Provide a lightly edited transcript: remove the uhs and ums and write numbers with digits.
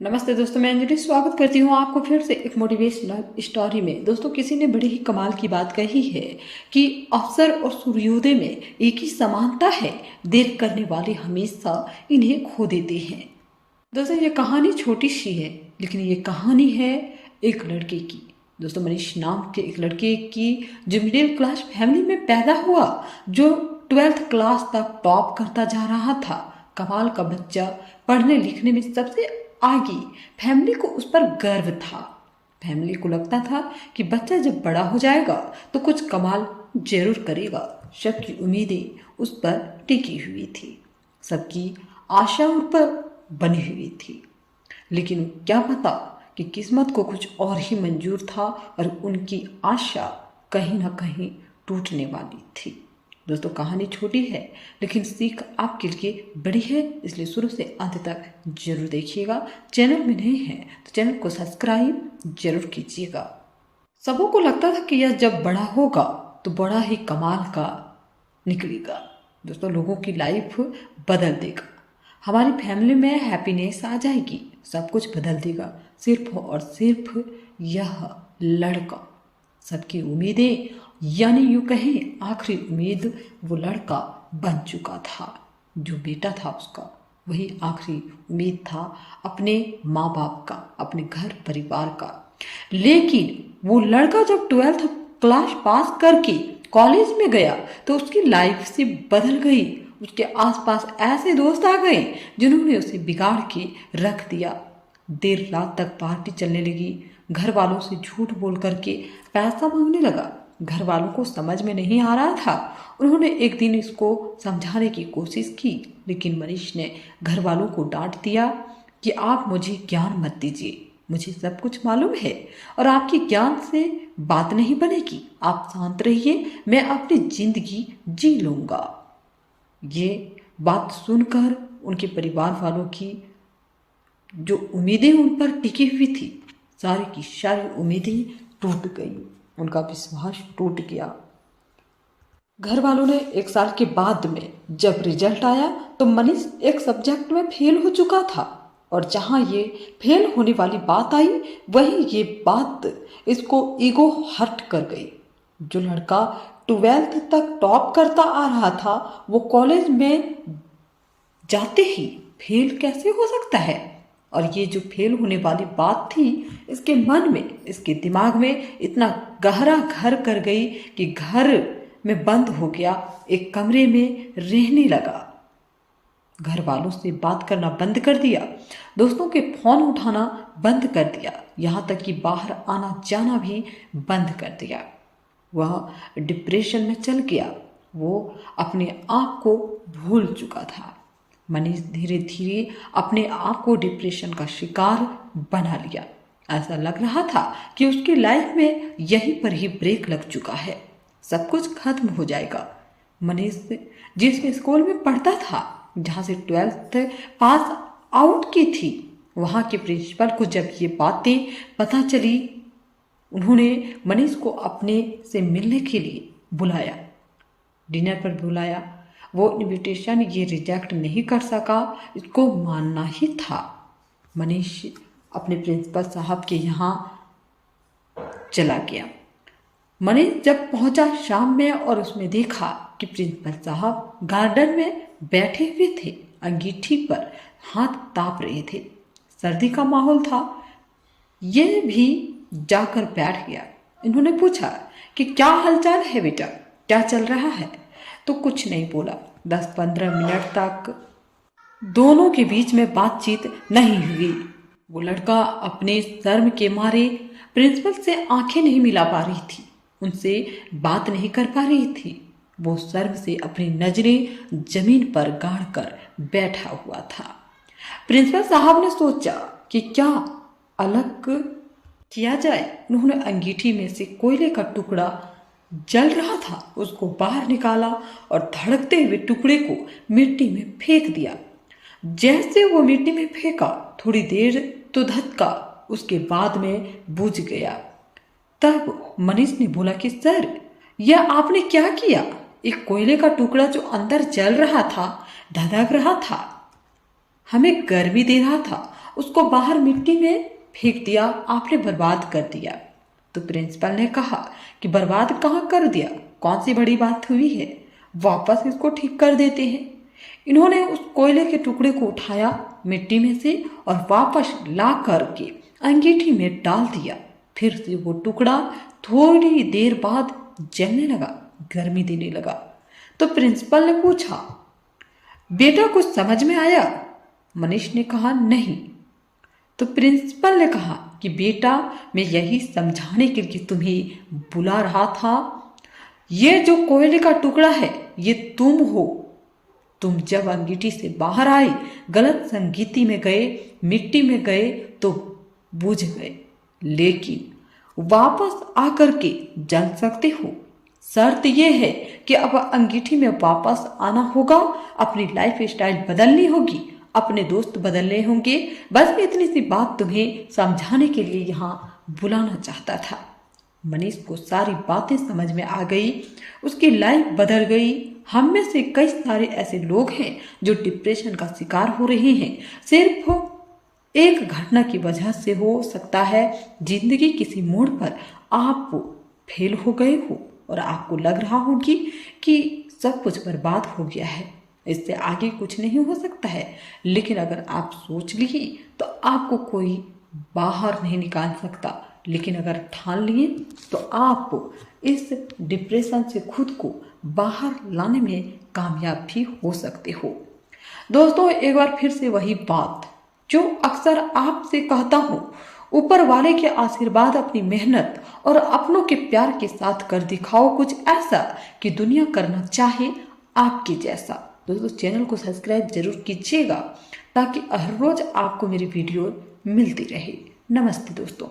नमस्ते दोस्तों, मैं अंजलि स्वागत करती हूँ आपको फिर से एक मोटिवेशनल स्टोरी में। दोस्तों, किसी ने बड़ी ही कमाल की बात कही है कि अवसर और सूर्योदय में एक ही समानता है, देर करने वाले हमेशा इन्हें खो देते हैं। दोस्तों, ये कहानी छोटी सी है, लेकिन ये कहानी है एक लड़के की। दोस्तों, मनीष नाम के एक लड़के की जो मिडिल क्लास फैमिली में पैदा हुआ, जो 12th क्लास तक टॉप करता जा रहा था। कमाल का बच्चा, पढ़ने लिखने में सबसे आगे। फैमिली को उस पर गर्व था। फैमिली को लगता था कि बच्चा जब बड़ा हो जाएगा तो कुछ कमाल जरूर करेगा। सबकी उम्मीदें उस पर टिकी हुई थी, सबकी आशा उन पर बनी हुई थी। लेकिन क्या पता कि किस्मत को कुछ और ही मंजूर था और उनकी आशा कहीं ना कहीं टूटने वाली थी। दोस्तों, कहानी छोटी है लेकिन सीख आपके लिए बड़ी है, इसलिए शुरू से अंत तक जरूर देखिएगा। चैनल में नहीं है तो चैनल को सब्सक्राइब जरूर कीजिएगा। सबों को लगता था कि यह जब बड़ा होगा तो बड़ा ही कमाल का निकलेगा। दोस्तों, लोगों की लाइफ बदल देगा, हमारी फैमिली में हैप्पीनेस आ जाएगी, सब कुछ बदल देगा। सिर्फ और सिर्फ यह लड़का, सबकी उम्मीदें, यानी यूं कहें आखिरी उम्मीद, वो लड़का बन चुका था। जो बेटा था उसका, वही आखिरी उम्मीद था अपने माँ बाप का, अपने घर परिवार का। लेकिन वो लड़का जब 12th क्लास पास करके कॉलेज में गया तो उसकी लाइफ से बदल गई। उसके आसपास ऐसे दोस्त आ गए जिन्होंने उसे बिगाड़ के रख दिया। देर रात तक पार्टी चलने लगी, घर वालों से झूठ बोल करके पैसा मांगने लगा। घर वालों को समझ में नहीं आ रहा था। उन्होंने एक दिन इसको समझाने की कोशिश की, लेकिन मनीष ने घर वालों को डांट दिया कि आप मुझे ज्ञान मत दीजिए, मुझे सब कुछ मालूम है और आपकी ज्ञान से बात नहीं बनेगी। आप शांत रहिए, मैं अपनी जिंदगी जी लूंगा। ये बात सुनकर उनके परिवार वालों की जो उम्मीदें उन पर टिकी हुई थी, सारी की सारी उम्मीदें टूट गई, उनका विश्वास टूट गया। घर वालों ने 1 साल के बाद में जब रिजल्ट आया तो मनीष एक सब्जेक्ट में फेल हो चुका था, और जहां ये फेल होने वाली बात आई वही ये बात इसको ईगो हर्ट कर गई। जो लड़का 12th तक टॉप करता आ रहा था, वो कॉलेज में जाते ही फेल कैसे हो सकता है? और ये जो फेल होने वाली बात थी, इसके मन में, इसके दिमाग में इतना गहरा घर कर गई कि घर में बंद हो गया, एक कमरे में रहने लगा। घर वालों से बात करना बंद कर दिया, दोस्तों के फोन उठाना बंद कर दिया, यहाँ तक कि बाहर आना जाना भी बंद कर दिया। वह डिप्रेशन में चल गया, वो अपने आप को भूल चुका था। मनीष धीरे धीरे अपने आप को डिप्रेशन का शिकार बना लिया। ऐसा लग रहा था कि उसकी लाइफ में यहीं पर ही ब्रेक लग चुका है, सब कुछ खत्म हो जाएगा। मनीष जिस स्कूल में पढ़ता था, जहाँ से 12th पास आउट की थी, वहाँ के प्रिंसिपल को जब ये बातें पता चली, उन्होंने मनीष को अपने से मिलने के लिए बुलाया, डिनर पर बुलाया। वो इनविटेशन ये रिजेक्ट नहीं कर सका, इसको मानना ही था। मनीष अपने प्रिंसिपल साहब के यहाँ चला गया। मनीष जब पहुंचा शाम में और उसमें देखा कि प्रिंसिपल साहब गार्डन में बैठे हुए थे, अंगीठी पर हाथ ताप रहे थे, सर्दी का माहौल था। ये भी जाकर बैठ गया। इन्होंने पूछा कि क्या हालचाल है बेटा, क्या चल रहा है? तो कुछ नहीं बोला। 10-15 मिनट तक दोनों के बीच में बातचीत नहीं हुई। वो लड़का अपने शर्म के मारे प्रिंसिपल से आंखें नहीं मिला पा रही थी, उनसे बात नहीं कर पा रही थी। वो शर्म से अपनी नजरें जमीन पर गाड़ कर बैठा हुआ था। प्रिंसिपल साहब ने सोचा कि क्या अलग किया जाए। उन्होंने अंगीठी में से कोयले का टुकड़ा जल रहा था, उसको बाहर निकाला और धड़कते हुए टुकड़े को मिट्टी में फेंक दिया। जैसे वो मिट्टी में फेंका, थोड़ी देर तो धधका, उसके बाद में बुझ गया। तब मनीष ने बोला कि सर, यह आपने क्या किया? एक कोयले का टुकड़ा जो अंदर जल रहा था, धधक रहा था, हमें गर्मी दे रहा था उसको बाहर मिट्टी में फेंक दिया, आपने बर्बाद कर दिया। तो प्रिंसिपल ने कहा कि बर्बाद कहाँ कर दिया, कौन सी बड़ी बात हुई है, वापस इसको ठीक कर देते हैं। इन्होंने उस कोयले के टुकड़े को उठाया मिट्टी में से और वापस ला करके अंगीठी में डाल दिया। फिर से वो टुकड़ा थोड़ी देर बाद जलने लगा, गर्मी देने लगा। तो प्रिंसिपल ने पूछा, बेटा कुछ समझ में आया? मनीष ने कहा, नहीं। तो प्रिंसिपल ने कहा कि बेटा मैं यही समझाने के लिए तुम्हें बुला रहा था, ये जो कोयले का टुकड़ा है ये तुम हो। तुम जब अंगीठी से बाहर आए, गलत संगीति में गए, मिट्टी में गए तो बुझ गए, लेकिन वापस आकर के जल सकते हो। शर्त यह है कि अब अंगीठी में वापस आना होगा, अपनी लाइफ स्टाइल बदलनी होगी, अपने दोस्त बदलने होंगे। बस इतनी सी बात तुम्हें समझाने के लिए यहाँ बुलाना चाहता था। मनीष को सारी बातें समझ में आ गई, उसकी लाइफ बदल गई। हम में से कई सारे ऐसे लोग हैं जो डिप्रेशन का शिकार हो रहे हैं, सिर्फ एक घटना की वजह से। हो सकता है जिंदगी किसी मोड़ पर आप फेल हो गए हो और आपको लग रहा होगी कि सब कुछ बर्बाद हो गया है, इससे आगे कुछ नहीं हो सकता है। लेकिन अगर आप सोच लिए तो आपको कोई बाहर नहीं निकाल सकता। लेकिन अगर ठान लिए तो आप इस डिप्रेशन से खुद को बाहर लाने में कामयाब भी हो सकते हो। दोस्तों, एक बार फिर से वही बात जो अक्सर आपसे कहता हूँ, ऊपर वाले के आशीर्वाद, अपनी मेहनत और अपनों के प्यार के साथ कर दिखाओ कुछ ऐसा कि दुनिया करना चाहे आपके जैसा। दोस्तों, चैनल को सब्सक्राइब जरूर कीजिएगा ताकि हर रोज आपको मेरी वीडियो मिलती रहे। नमस्ते दोस्तों।